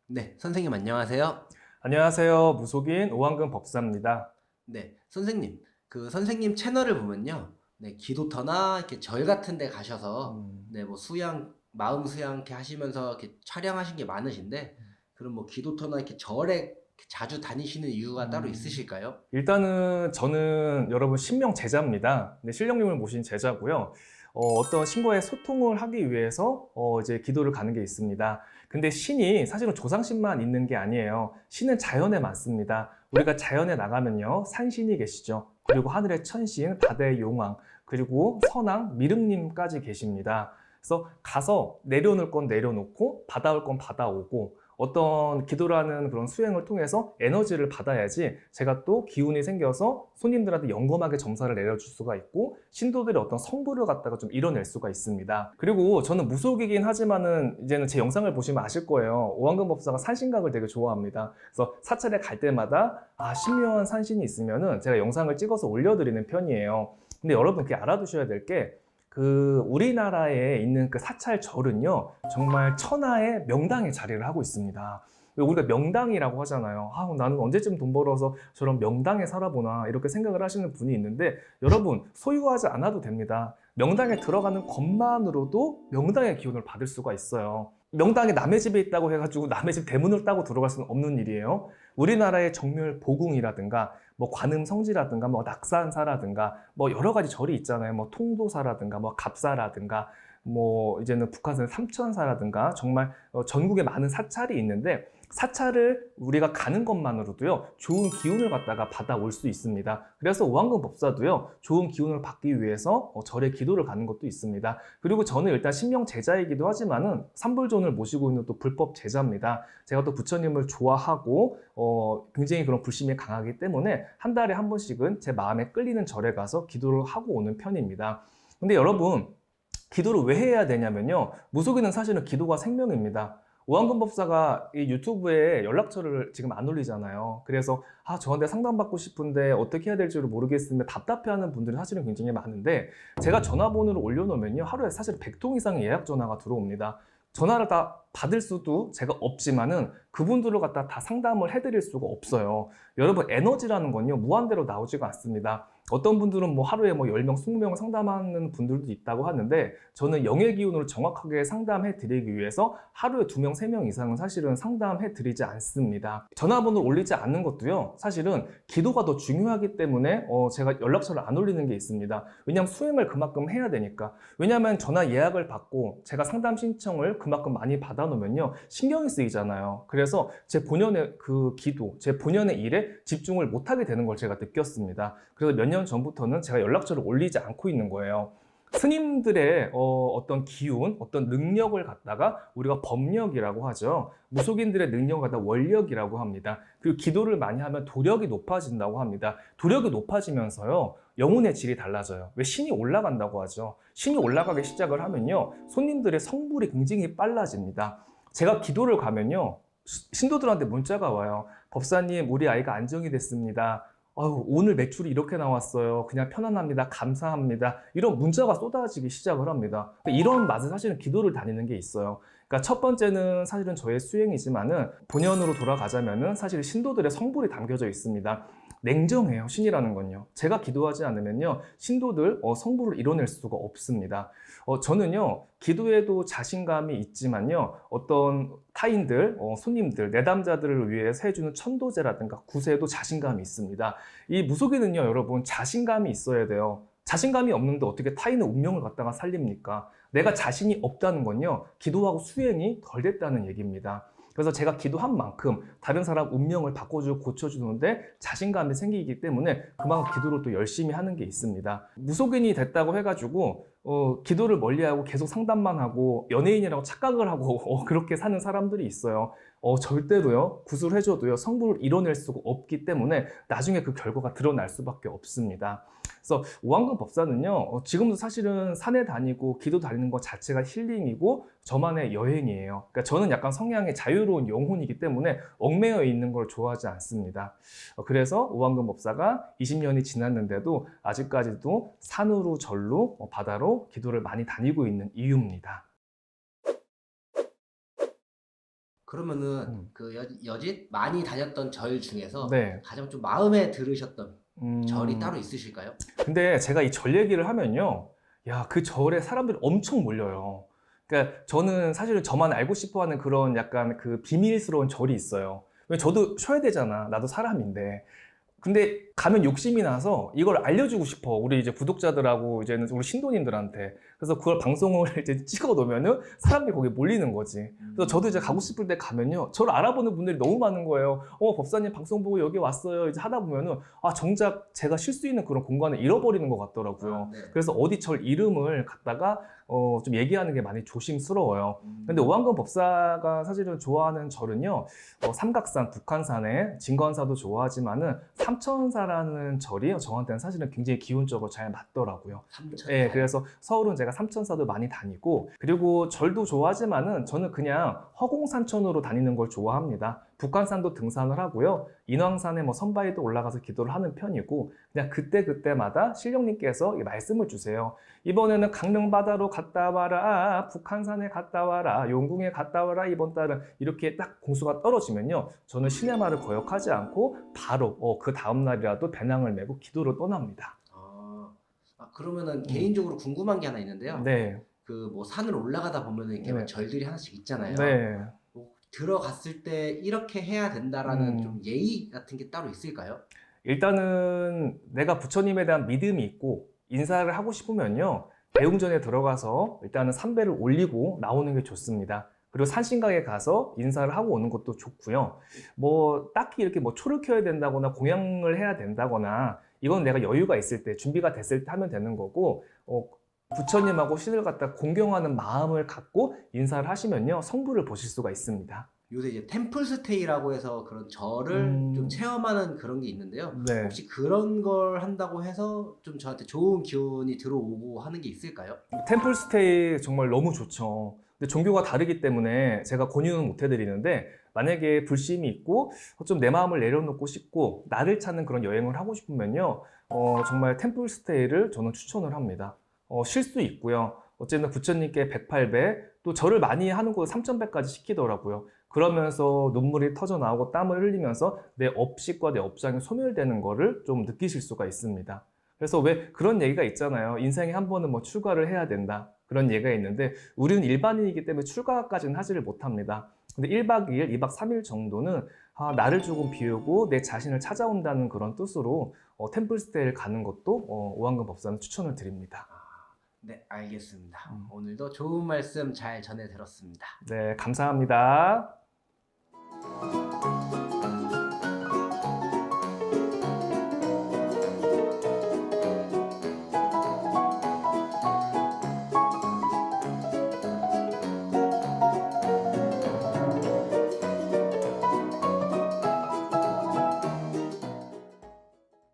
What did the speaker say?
네, 선생님 안녕하세요. 안녕하세요. 무속인 오한근 법사입니다. 네, 선생님. 선생님 채널을 보면요. 네, 기도터나 이렇게 절 같은 데 가셔서 음, 네, 뭐 수양, 마음 수양 이렇게 하시면서 이렇게 촬영하신 게 많으신데 그럼 뭐 기도터나 이렇게 절에 이렇게 자주 다니시는 이유가 따로 음, 있으실까요? 일단은 저는 여러분 신명 제자입니다. 네, 신령님을 모신 제자고요. 어떤 신과의 소통을 하기 위해서 이제 기도를 가는 게 있습니다. 근데 신이 사실은 조상신만 있는 게 아니에요. 신은 자연에 많습니다. 우리가 자연에 나가면요, 산신이 계시죠. 그리고 하늘의 천신, 바다의 용왕, 그리고 선왕, 미륵님까지 계십니다. 그래서 가서 내려놓을 건 내려놓고 받아올 건 받아오고 어떤 기도라는 그런 수행을 통해서 에너지를 받아야지 제가 또 기운이 생겨서 손님들한테 영검하게 점사를 내려줄 수가 있고 신도들의 어떤 성부를 갖다가 좀 이뤄낼 수가 있습니다. 그리고 저는 무속이긴 하지만은 이제는 제 영상을 보시면 아실 거예요. 오한근 법사가 산신각을 되게 좋아합니다. 그래서 사찰에 갈 때마다 신묘한 산신이 있으면은 제가 영상을 찍어서 올려드리는 편이에요. 근데 여러분 그게 알아두셔야 될 게 우리나라에 있는 그 사찰절은요, 정말 천하의 명당의 자리를 하고 있습니다. 우리가 명당이라고 하잖아요. 나는 언제쯤 돈 벌어서 저런 명당에 살아보나, 이렇게 생각을 하시는 분이 있는데, 여러분, 소유하지 않아도 됩니다. 명당에 들어가는 것만으로도 명당의 기운을 받을 수가 있어요. 명당이 남의 집에 있다고 해가지고 남의 집 대문을 따고 들어갈 수는 없는 일이에요. 우리나라의 정묘 보궁이라든가 뭐 관음성지라든가 뭐 낙산사라든가 뭐 여러 가지 절이 있잖아요. 뭐 통도사라든가 뭐 갑사라든가 뭐 이제는 북한산 삼천사라든가 정말 전국에 많은 사찰이 있는데 사찰을 우리가 가는 것만으로도요, 좋은 기운을 갖다가 받아올 수 있습니다. 그래서 오한근 법사도요, 좋은 기운을 받기 위해서 절에 기도를 가는 것도 있습니다. 그리고 저는 일단 신명 제자이기도 하지만은 삼불존을 모시고 있는 또 불법 제자입니다. 제가 또 부처님을 좋아하고 굉장히 그런 불심이 강하기 때문에 한 달에 한 번씩은 제 마음에 끌리는 절에 가서 기도를 하고 오는 편입니다. 근데 여러분, 기도를 왜 해야 되냐면요, 무속인은 사실은 기도가 생명입니다. 오한근 법사가 이 유튜브에 연락처를 지금 안 올리잖아요. 그래서 저한테 상담받고 싶은데 어떻게 해야 될지를 모르겠으면 답답해하는 분들이 사실은 굉장히 많은데, 제가 전화번호를 올려놓으면요, 하루에 사실 100통 이상의 예약 전화가 들어옵니다. 전화를 다 받을 수도 제가 없지만은 그분들을 갖다 다 상담을 해드릴 수가 없어요. 여러분, 에너지라는 건요, 무한대로 나오지가 않습니다. 어떤 분들은 뭐 하루에 뭐 10명, 20명을 상담하는 분들도 있다고 하는데, 저는 영의 기운으로 정확하게 상담해 드리기 위해서 하루에 2명, 3명 이상은 사실은 상담해 드리지 않습니다. 전화번호를 올리지 않는 것도요, 사실은 기도가 더 중요하기 때문에 제가 연락처를 안 올리는 게 있습니다. 왜냐하면 수행을 그만큼 해야 되니까. 왜냐하면 전화 예약을 받고 제가 상담 신청을 그만큼 많이 받아놓으면요, 신경이 쓰이잖아요. 그래서 제 본연의 그 기도, 제 본연의 일에 집중을 못하게 되는 걸 제가 느꼈습니다. 그래서 몇 년 전부터는 제가 연락처를 올리지 않고 있는 거예요. 스님들의 어떤 기운, 어떤 능력을 갖다가 우리가 법력이라고 하죠. 무속인들의 능력을 갖다 원력이라고 합니다. 그리고 기도를 많이 하면 도력이 높아진다고 합니다. 도력이 높아지면서요, 영혼의 질이 달라져요. 왜? 신이 올라간다고 하죠. 신이 올라가기 시작을 하면요, 손님들의 성불이 굉장히 빨라집니다. 제가 기도를 가면요, 신도들한테 문자가 와요. 법사님, 우리 아이가 안정이 됐습니다. 오늘 매출이 이렇게 나왔어요. 그냥 편안합니다. 감사합니다. 이런 문자가 쏟아지기 시작을 합니다. 이런 맛은 사실은 기도를 다니는 게 있어요. 그러니까 첫 번째는 사실은 저의 수행이지만은 본연으로 돌아가자면은 사실 신도들의 성불이 담겨져 있습니다. 냉정해요, 신이라는 건요. 제가 기도하지 않으면요, 신도들 성불을 이뤄낼 수가 없습니다. 저는요, 기도에도 자신감이 있지만요, 어떤 타인들, 손님들, 내담자들을 위해서 해주는 천도제라든가 구세에도 자신감이 있습니다. 이 무속인은요, 여러분, 자신감이 있어야 돼요. 자신감이 없는데 어떻게 타인의 운명을 갖다가 살립니까? 내가 자신이 없다는 건요, 기도하고 수행이 덜 됐다는 얘기입니다. 그래서 제가 기도한 만큼 다른 사람 운명을 바꿔주고 고쳐주는데 자신감이 생기기 때문에 그만큼 기도를 또 열심히 하는 게 있습니다. 무속인이 됐다고 해가지고 기도를 멀리하고 계속 상담만 하고 연예인이라고 착각을 하고 그렇게 사는 사람들이 있어요. 절대로요, 구술해줘도요, 성부를 이뤄낼 수가 없기 때문에 나중에 그 결과가 드러날 수밖에 없습니다. 그래서 오한근 법사는요, 지금도 사실은 산에 다니고 기도 다니는 것 자체가 힐링이고 저만의 여행이에요. 그러니까 저는 약간 성향이 자유로운 영혼이기 때문에 얽매여 있는 걸 좋아하지 않습니다. 그래서 오한근 법사가 20년이 지났는데도 아직까지도 산으로 절로 바다로 기도를 많이 다니고 있는 이유입니다. 그러면은 그 여짓 많이 다녔던 절 중에서 네. 가장 좀 마음에 들으셨던 절이 따로 음, 있으실까요? 근데 제가 이 절 얘기를 하면요. 야, 그 절에 사람들이 엄청 몰려요. 그러니까 저는 사실은 저만 알고 싶어 하는 그런 약간 그 비밀스러운 절이 있어요. 왜 저도 쉬어야 되잖아. 나도 사람인데. 근데 가면 욕심이 나서 이걸 알려주고 싶어. 우리 이제 구독자들하고 이제는 우리 신도님들한테. 그래서 그걸 방송을 이제 찍어 놓으면은 사람들이 거기에 몰리는 거지. 그래서 저도 이제 가고 싶을 때 가면요. 저를 알아보는 분들이 너무 많은 거예요. 법사님 방송 보고 여기 왔어요. 이제 하다 보면은 정작 제가 쉴 수 있는 그런 공간을 잃어버리는 것 같더라고요. 네. 그래서 어디 절 이름을 갖다가 좀 얘기하는 게 많이 조심스러워요. 근데 음. 오한근 법사가 사실은 좋아하는 절은요. 삼각산, 북한산에 진건사도 좋아하지만은 삼천사라는 절이 저한테는 사실은 굉장히 기운적으로 잘 맞더라고요. 삼천. 예, 그래서 서울은 제가 삼천사도 많이 다니고, 그리고 절도 좋아하지만은 저는 그냥 허공산천으로 다니는 걸 좋아합니다. 북한산도 등산을 하고요. 인왕산에 뭐 선바위도 올라가서 기도를 하는 편이고, 그냥 그때그때마다 신령님께서 말씀을 주세요. 이번에는 강릉 바다로 갔다 와라, 북한산에 갔다 와라, 용궁에 갔다 와라, 이번 달은 이렇게 딱 공수가 떨어지면요. 저는 신의 말을 거역하지 않고 바로 그 다음날이라도 배낭을 메고 기도를 떠납니다. 그러면은 음. 개인적으로 궁금한 게 하나 있는데요. 네. 그 뭐 산을 올라가다 보면은 이렇게 네. 절들이 하나씩 있잖아요. 네. 뭐 들어갔을 때 이렇게 해야 된다라는 좀 음. 예의 같은 게 따로 있을까요? 일단은 내가 부처님에 대한 믿음이 있고 인사를 하고 싶으면요. 대웅전에 들어가서 일단은 삼배를 올리고 나오는 게 좋습니다. 그리고 산신각에 가서 인사를 하고 오는 것도 좋고요. 뭐 딱히 이렇게 뭐 초를 켜야 된다거나 공양을 해야 된다거나 이건 내가 여유가 있을 때 준비가 됐을 때 하면 되는 거고 부처님하고 신을 갖다 공경하는 마음을 갖고 인사를 하시면요. 성부를 보실 수가 있습니다. 요새 이제 템플스테이라고 해서 그런 절을 좀 체험하는 그런 게 있는데요. 네. 혹시 그런 걸 한다고 해서 좀 저한테 좋은 기운이 들어오고 하는 게 있을까요? 템플스테이 정말 너무 좋죠. 근데 종교가 다르기 때문에 제가 권유는 못 해드리는데 만약에 불심이 있고 좀 내 마음을 내려놓고 싶고 나를 찾는 그런 여행을 하고 싶으면요. 정말 템플스테이를 저는 추천을 합니다. 쉴 수 있고요. 어쨌든 부처님께 108배 또 절을 많이 하는 곳 3000배까지 시키더라고요. 그러면서 눈물이 터져 나오고 땀을 흘리면서 내 업식과 내 업장이 소멸되는 거를 좀 느끼실 수가 있습니다. 그래서 왜 그런 얘기가 있잖아요. 인생에 한 번은 뭐 출가를 해야 된다. 그런 얘기가 있는데 우리는 일반인이기 때문에 출가까지는 하지를 못합니다. 근데 1박 2일, 2박 3일 정도는 나를 조금 비우고 내 자신을 찾아온다는 그런 뜻으로 템플스테이를 가는 것도 오한근 법사는 추천을 드립니다. 네, 알겠습니다. 오늘도 좋은 말씀 잘 전해 들었습니다. 네, 감사합니다.